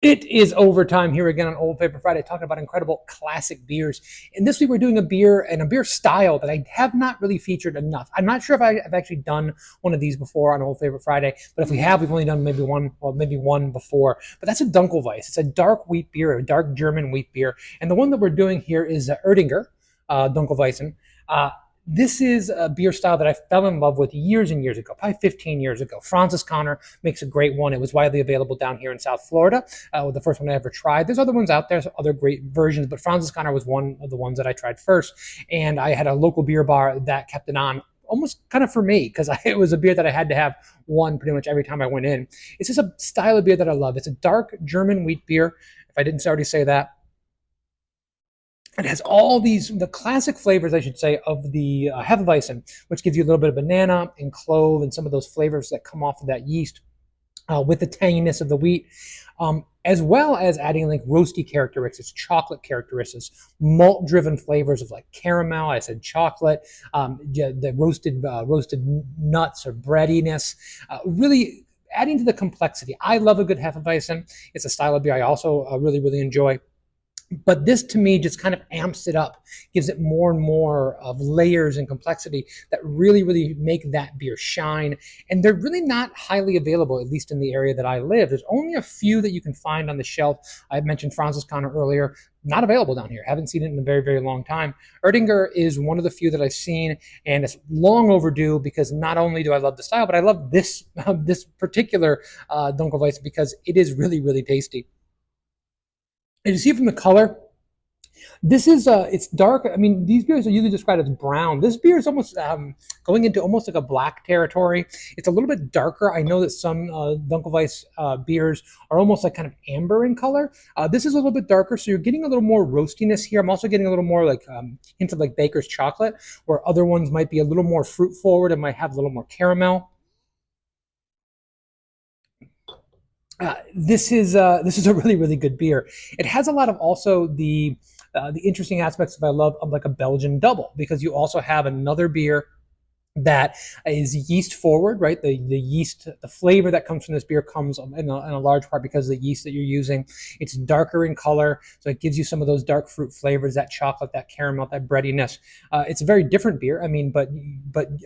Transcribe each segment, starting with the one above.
It is overtime here again on Old Favorite Friday, talking about incredible classic beers. And this week we're doing a beer and a beer style that I have not really featured enough. I'm not sure if I've actually done one of these before on Old Favorite Friday, but if we have, we've only done maybe one, or maybe one before. But that's a Dunkelweiss. It's a dark wheat beer, a dark German wheat beer. And the one that we're doing here is Erdinger Dunkelweissen. This is a beer style that I fell in love with years and years ago, probably 15 years ago. Francis Connor makes a great one. It was widely available down here in South Florida. The first one I ever tried. There's other ones out there, other great versions, but Francis Connor was one of the ones that I tried first. And I had a local beer bar that kept it on almost kind of for me, because it was a beer that I had to have one pretty much every time I went in. It's just a style of beer that I love. It's a dark German wheat beer, if I didn't already say that. It has all the classic flavors, I should say, of the Hefeweizen, which gives you a little bit of banana and clove and some of those flavors that come off of that yeast with the tanginess of the wheat, as well as adding like roasty characteristics, chocolate characteristics, malt-driven flavors of like caramel. I said chocolate, the roasted nuts or breadiness, really adding to the complexity. I love a good Hefeweizen. It's a style of beer I also really enjoy. But this to me just kind of amps it up, gives it more and more of layers and complexity that really make that beer shine. And they're really not highly available, at least in the area that I live. There's only a few that you can find on the shelf. I mentioned Francis Connor earlier, not available down here. Haven't seen it in a very long time. Erdinger is one of the few that I've seen, and it's long overdue, because not only do I love the style, but I love this this particular Dunkelweiss, because it is really tasty. And you see from the color, this is it's dark. I mean, these beers are usually described as brown. This beer is almost going into almost like a black territory. It's a little bit darker. I know that some Dunkelweiss beers are almost like kind of amber in color. This is a little bit darker, so you're getting a little more roastiness here. I'm also getting a little more like hints of like baker's chocolate, where other ones might be a little more fruit forward and might have a little more caramel. This is a really good beer. It has a lot of also the interesting aspects of I love of like a Belgian Dubbel, because you also have another beer that is yeast forward, right? The yeast, the flavor that comes from this beer comes in a large part because of the yeast that you're using. It's darker in color, so it gives you some of those dark fruit flavors, that chocolate, that caramel, that breadiness. It's a very different beer. I mean, but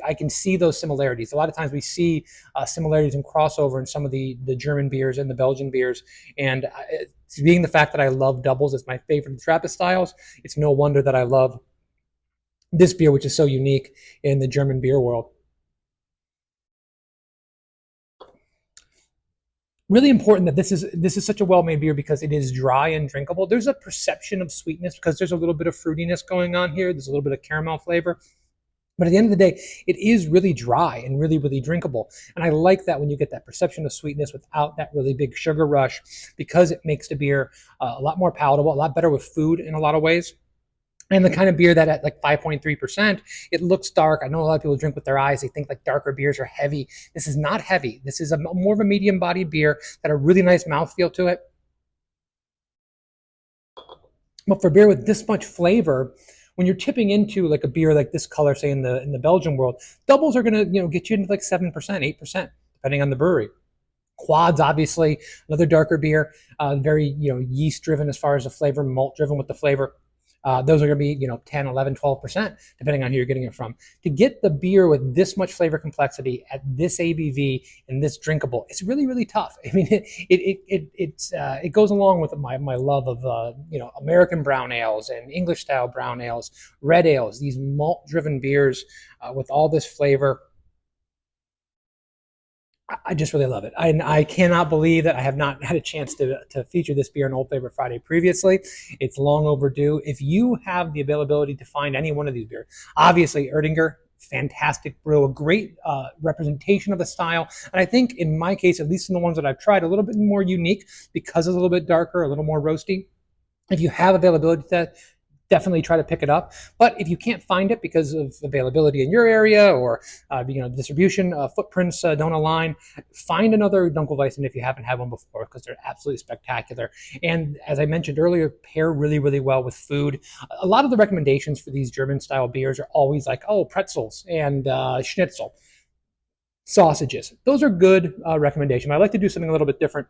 I can see those similarities. A lot of times we see similarities and crossover in some of the German beers and the Belgian beers, and being the fact that I love doubles, it's my favorite of the Trappist styles. It's no wonder that I love this beer, which is so unique in the German beer world. Really important that this is such a well-made beer, because it is dry and drinkable. There's a perception of sweetness because there's a little bit of fruitiness going on here. There's a little bit of caramel flavor. But at the end of the day, it is really dry and really drinkable. And I like that when you get that perception of sweetness without that really big sugar rush, because it makes the beer a lot more palatable, a lot better with food in a lot of ways. And the kind of beer that at like 5.3%, it looks dark. I know a lot of people drink with their eyes. They think like darker beers are heavy. This is not heavy. This is a more of a medium bodied beer that a really nice mouthfeel to it. But for beer with this much flavor, when you're tipping into like a beer like this color, say in the Belgian world, doubles are gonna get you into like 7%, 8%, depending on the brewery. Quads, obviously, another darker beer, very yeast driven as far as the flavor, malt driven with the flavor. Those are going to be 10, 11, 12%, depending on who you're getting it from. To get the beer with this much flavor complexity at this ABV and this drinkable, it's really tough. I mean, it goes along with my love of American brown ales and English style brown ales, red ales, these malt driven beers with all this flavor. I just really love it. I cannot believe that I have not had a chance to feature this beer on Old Favorite Friday previously. It's long overdue. If you have the availability to find any one of these beers, obviously Erdinger, fantastic brew, a great representation of the style. And I think in my case, at least in the ones that I've tried, a little bit more unique because it's a little bit darker, a little more roasty. If you have availability to that, definitely try to pick it up. But if you can't find it because of availability in your area, or distribution footprints don't align, find another Dunkelweizen if you haven't had one before, because they're absolutely spectacular. And as I mentioned earlier, pair really well with food. A lot of the recommendations for these German style beers are always like, oh, pretzels and schnitzel, sausages. Those are good recommendations. I like to do something a little bit different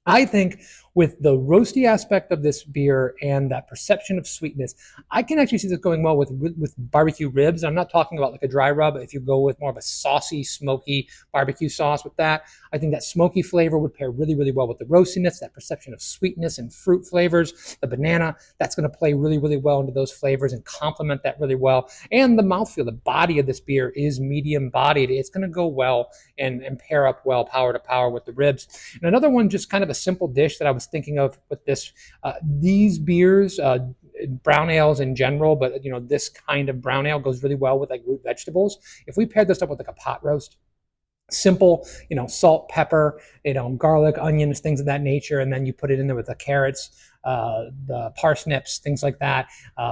I think with the roasty aspect of this beer and that perception of sweetness, I can actually see this going well with barbecue ribs. I'm not talking about like a dry rub. If you go with more of a saucy, smoky barbecue sauce with that, I think that smoky flavor would pair really, really well with the roastiness, that perception of sweetness and fruit flavors, the banana, that's going to play really, really well into those flavors and complement that really well. And the mouthfeel, the body of this beer is medium bodied. It's going to go well and pair up well, power to power with the ribs. And another one, just kind of a simple dish that I was thinking of with this, these beers, brown ales in general, but this kind of brown ale goes really well with like root vegetables. If we paired this up with like a pot roast, simple, salt, pepper, garlic, onions, things of that nature, and then you put it in there with the carrots, the parsnips, things like that,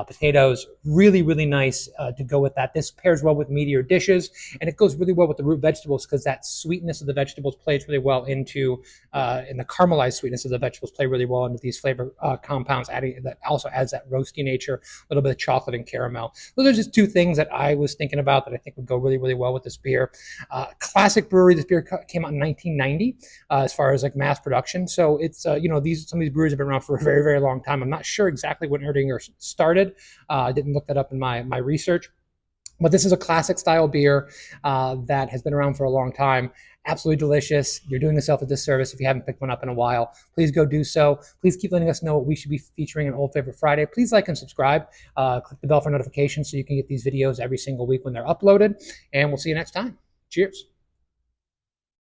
potatoes. Really, really nice to go with that. This pairs well with meatier dishes, and it goes really well with the root vegetables because that sweetness of the vegetables plays really well into, and the caramelized sweetness of the vegetables play really well into these flavor compounds. Adding that also adds that roasty nature, a little bit of chocolate and caramel. Those are just two things that I was thinking about that I think would go really, really well with this beer. Classic brewery. This beer came out in 1990, as far as like mass production. So it's some of these breweries have been around for a very, very long time. I'm not sure exactly when Erdinger started. I didn't look that up in my research. But this is a classic style beer that has been around for a long time. Absolutely delicious. You're doing yourself a disservice if you haven't picked one up in a while. Please go do so. Please keep letting us know what we should be featuring on Old Favorite Friday. Please like and subscribe. Click the bell for notifications so you can get these videos every single week when they're uploaded. And we'll see you next time. Cheers.